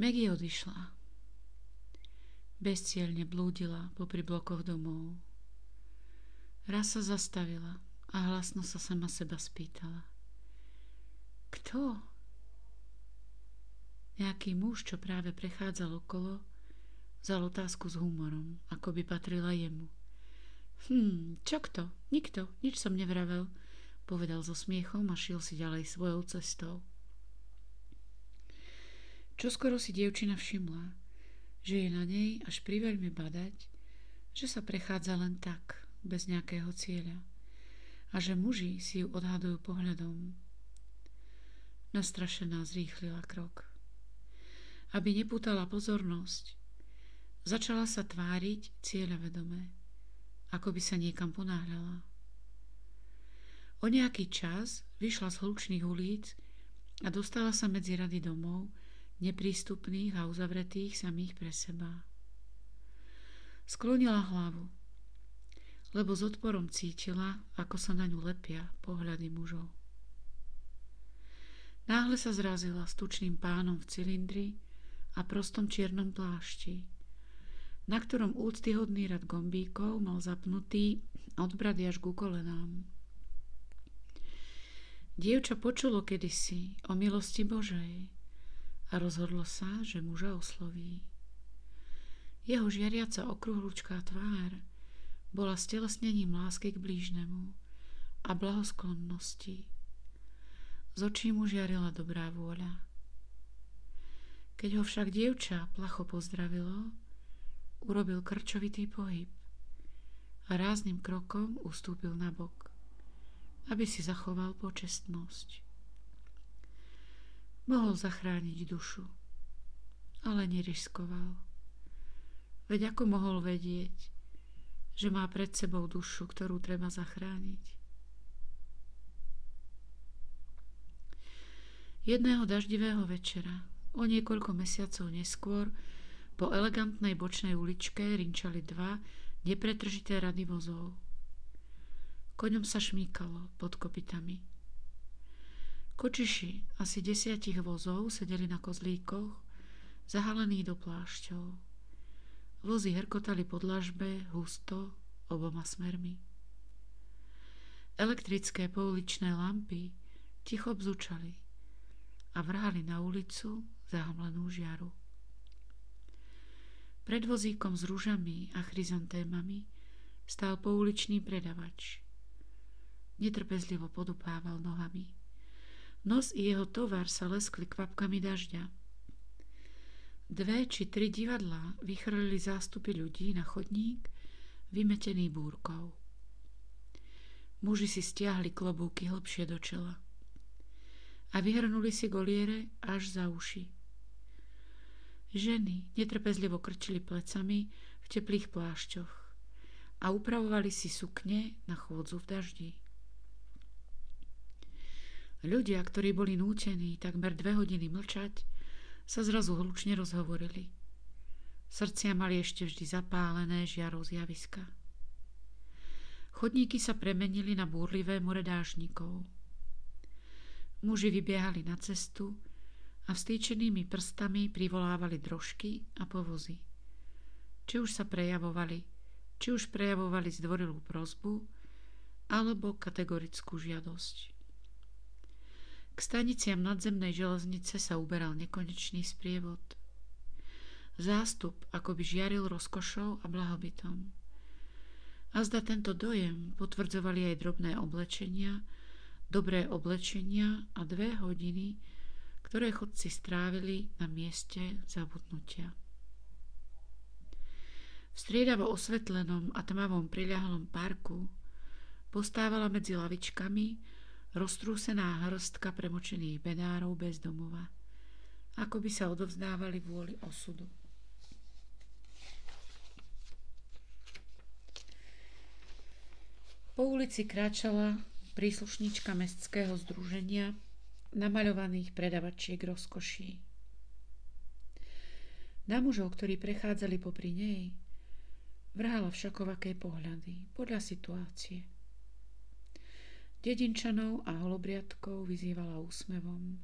Maggie odišla. Bezcielne blúdila popri blokoch domov. Raz sa zastavila a hlasno sa sama seba spýtala. Kto? Nejaký muž, čo práve prechádzal okolo, vzal otázku s humorom, ako by patrila jemu. Čo kto? Nikto, nič som nevravel, povedal so smiechom a šiel si ďalej svojou cestou. Čoskoro si dievčina všimla, že je na nej až priveľmi badať, že sa prechádza len tak, bez nejakého cieľa, a že muži si ju odhadujú pohľadom. Nastrašená zrýchlila krok. Aby nepútala pozornosť, začala sa tváriť cieľavedomé, ako by sa niekam ponáhľala. O nejaký čas vyšla z hlučných ulic a dostala sa medzi rady domov, neprístupných a uzavretých samých pre seba. Sklonila hlavu, lebo s odporom cítila, ako sa na ňu lepia pohľady mužov. Náhle sa zrazila s tučným pánom v cylindri a prostom čiernom plášti, na ktorom úctyhodný rad gombíkov mal zapnutý od brady až ku kolenám. Dievča počulo kedysi o milosti Božej a rozhodlo sa, že muža osloví. Jeho žiariaca okruhlučká tvár bola stelesnením lásky k blížnemu a blahosklonnosti. Z očí mu žiarila dobrá vôľa. Keď ho však dievča placho pozdravilo, urobil krčovitý pohyb a rázným krokom ustúpil nabok, aby si zachoval počestnosť. Mohol zachrániť dušu, ale neriskoval. Veď ako mohol vedieť, že má pred sebou dušu, ktorú treba zachrániť? Jedného daždivého večera, o niekoľko mesiacov neskôr, po elegantnej bočnej uličke rinčali dva nepretržité rady vozov. Koňom sa šmíkalo pod kopytami. Kočiši asi 10 vozov sedeli na kozlíkoch, zahalených do plášťov. Vozy herkotali po dlažbe husto oboma smermi. Elektrické pouličné lampy ticho bzučali a vrhali na ulicu zahmlenú žiaru. Pred vozíkom s ružami a chryzantémami stál pouličný predavač. Netrpezlivo podupával nohami. Nos i jeho tovar sa leskli kvapkami dažďa. 2 či 3 divadlá vychrlili zástupy ľudí na chodník, vymetený búrkou. Muži si stiahli klobúky hlbšie do čela a vyhrnuli si goliere až za uši. Ženy netrpezlivo krčili plecami v teplých plášťoch a upravovali si sukne na chôdzu v daždi. Ľudia, ktorí boli nútení takmer 2 hodiny mlčať, sa zrazu hlučne rozhovorili. Srdcia mali ešte vždy zapálené žiarou zjaviska. Chodníky sa premenili na búrlivé more dážnikov. Muži vybiehali na cestu a vstýčenými prstami privolávali drožky a povozy. Či už prejavovali zdvorilú prosbu alebo kategorickú žiadosť. K staniciam nadzemnej železnice sa uberal nekonečný sprievod. Zástup akoby žiaril rozkošou a blahobytom. A zda tento dojem potvrdzovali aj drobné oblečenia, dobré oblečenia a 2 hodiny, ktoré chodci strávili na mieste zabudnutia. V striedavo osvetlenom a tmavom priľahlom parku postávala medzi lavičkami roztrúsená hrstka premočených bedárov bez domova, ako by sa odovzdávali vôli osudu. Po ulici kráčala príslušníčka mestského združenia namaľovaných predavačiek rozkoší. Na mužov, ktorí prechádzali popri nej, vrhala všakovaké pohľady podľa situácie. Dedinčanov a holobriadkov vyzývala úsmevom,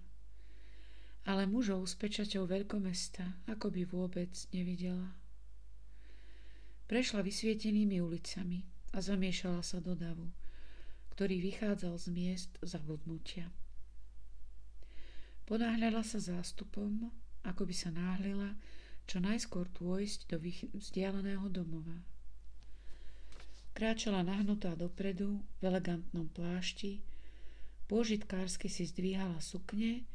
ale ale mužov s pečaťou veľkomesta ako by vôbec nevidela. Prešla vysvietenými ulicami a zamiešala sa do davu, ktorý vychádzal z miest zabudnutia. Ponáhľala sa zástupom, ako by sa náhlila čo najskôr dôjsť do vzdialeného domova. Kráčala nahnutá dopredu v elegantnom plášti, pôžitkársky si zdvíhala sukne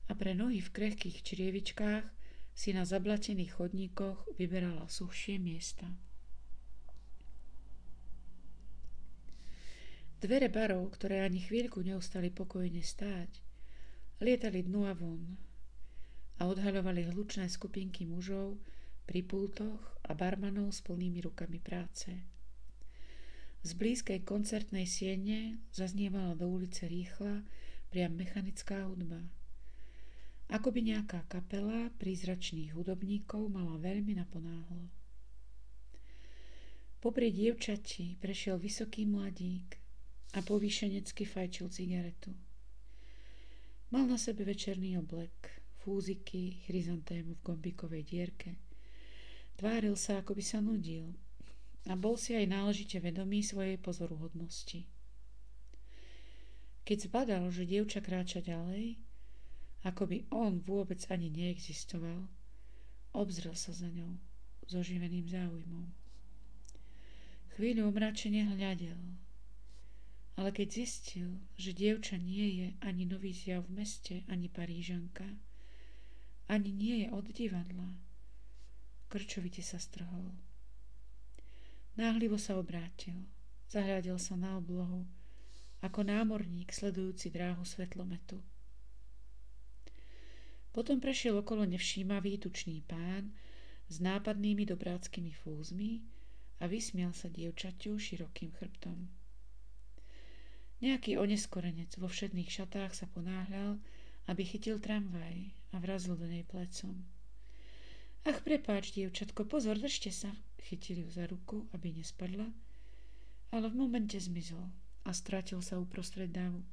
a pre nohy v krehkých črievičkách si na zablatených chodníkoch vyberala suchšie miesta. Dvere barov, ktoré ani chvíľku neustali pokojne stáť, lietali dnu a von a odhaľovali hlučné skupinky mužov pri pultoch a barmanov s plnými rukami práce. Z blízkej koncertnej siene zaznievala do ulice rýchla, priam mechanická hudba. Ako by nejaká kapela prízračných hudobníkov mala veľmi naponáhlo. Popri dievčati prešiel vysoký mladík a povýšenecky fajčil cigaretu. Mal na sebe večerný oblek, fúziky, chryzantému v gombíkovej dierke. Tváril sa, ako by sa nudil a bol si aj náležite vedomý svojej pozoruhodnosti. Keď zbadal, že dievča kráča ďalej, ako by on vôbec ani neexistoval, obzrel sa za ňou s oživeným záujmom. Chvíľu omračene hľadel, ale keď zistil, že dievča nie je ani nový zjav v meste, ani Parížanka, ani nie je od divadla, krčovite sa strhol. Náhlivo sa obrátil, zahľadil sa na oblohu, ako námorník sledujúci dráhu svetlometu. Potom prešiel okolo nevšímavý tučný pán s nápadnými dobráckými fúzmi a vysmial sa dievčaťu širokým chrbtom. Nejaký oneskorenec vo všedných šatách sa ponáhľal, aby chytil tramvaj a vrazil do nej plecom. Ach, prepáč, dievčatko, pozor, držte sa, chytili ju za ruku, aby nespadla, ale v momente zmizol a stratil sa uprostred davu.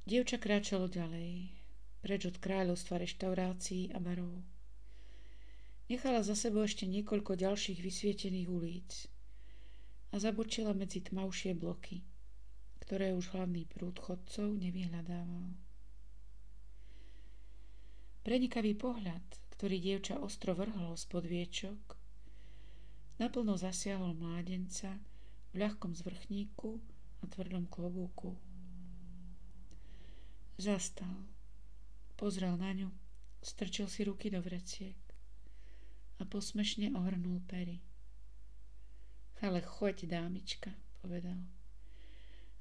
Dievča kráčalo ďalej, preč od kráľovstva reštaurácií a barov. Nechala za sebou ešte niekoľko ďalších vysvietených ulic a zabočila medzi tmavšie bloky, ktoré už hlavný prúd chodcov nevyhľadával. Prenikavý pohľad, ktorý dievča ostro vrhlo spod viečok, naplno zasiahol mládenca v ľahkom zvrchníku a tvrdom klobúku. Zastal, pozrel na ňu, strčil si ruky do vreciek a posmešne ohrnul pery. Ale choď, dámička, povedal.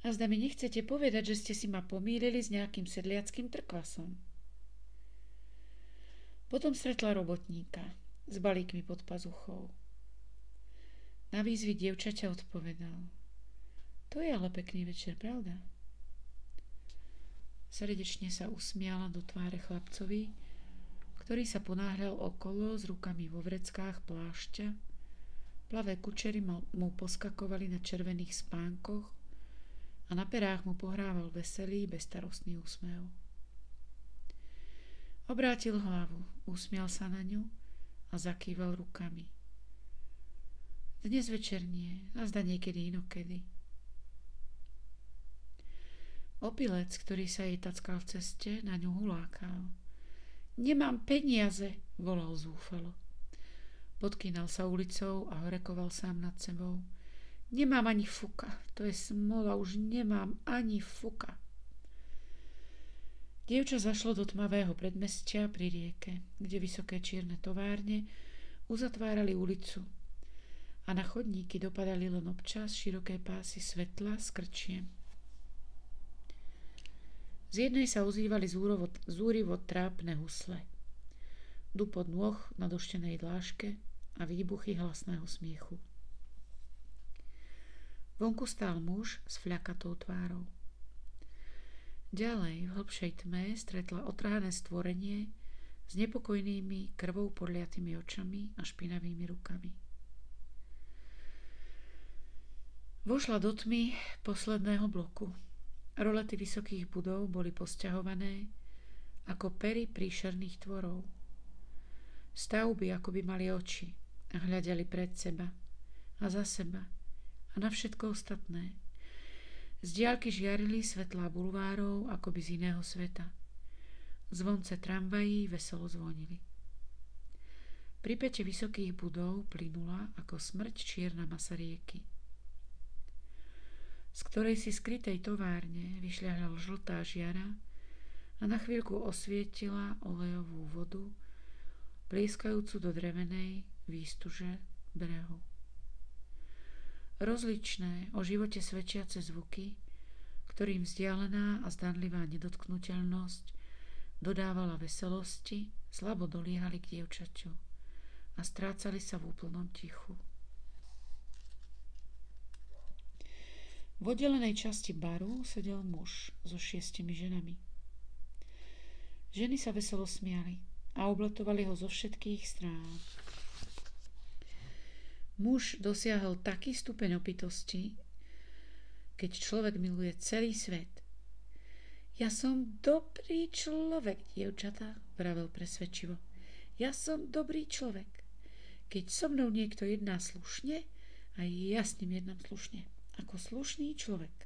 A zda mi nechcete povedať, že ste si ma pomýlili s nejakým sedliackým trkvasom. Potom stretla robotníka s balíkmi pod pazuchou. Na výzvy dievčaťa odpovedal. To je ale pekný večer, pravda? Srdečne sa usmiala do tváre chlapcovi, ktorý sa ponáhľal okolo s rukami vo vreckách plášťa. Plavé kučery mu poskakovali na červených spánkoch a na perách mu pohrával veselý, bezstarostný úsmev. Obrátil hlavu, usmial sa na ňu a zakýval rukami. Dnes večer nie, a zda niekedy inokedy. Opilec, ktorý sa jej tackal v ceste, na ňu hulákal. Nemám peniaze, volal zúfalo. Podkýnal sa ulicou a horekoval sám nad sebou. Nemám ani fuka, to je smola, už nemám ani fuka. Dievča zašlo do tmavého predmestia pri rieke, kde vysoké čierne továrne uzatvárali ulicu a na chodníky dopadali len občas široké pásy svetla s krčiem. Z jednej sa ozývali zúrivo trápne husle, dupot nôh na doštenej dláške a výbuchy hlasného smiechu. Vonku stál muž s fľakatou tvárou. Ďalej v hlbšej tme stretla otrhané stvorenie s nepokojnými krvou podliatými očami a špinavými rukami. Vošla do tmy posledného bloku. Rolety vysokých budov boli posťahované ako pery príšerných tvorov. Stavby ako by mali oči a hľadeli pred seba a za seba a na všetko ostatné. Z diaľky žiarili svetlá bulvárov ako by z iného sveta. Zvonce tramvají veselo zvonili. Pri pete vysokých budov plynula ako smrť čierna masa rieky, z ktorej si skrytej továrne vyšľahla žltá žiara a na chvíľku osvietila olejovú vodu, plieskajúcu do drevenej výstuže brehu. Rozličné o živote svedčiace zvuky, ktorým vzdialená a zdanlivá nedotknuteľnosť dodávala veselosti, slabo doliehali k dievčaťu a strácali sa v úplnom tichu. V oddelenej časti baru sedel muž so 6 ženami. Ženy sa veselo smiali a obletovali ho zo všetkých strán. Muž dosiahol taký stupeň opitosti, keď človek miluje celý svet. Ja som dobrý človek, dievčatá, vravel presvedčivo. Ja som dobrý človek. Keď so mnou niekto jedná slušne, aj ja s ním jednám slušne, ako slušný človek.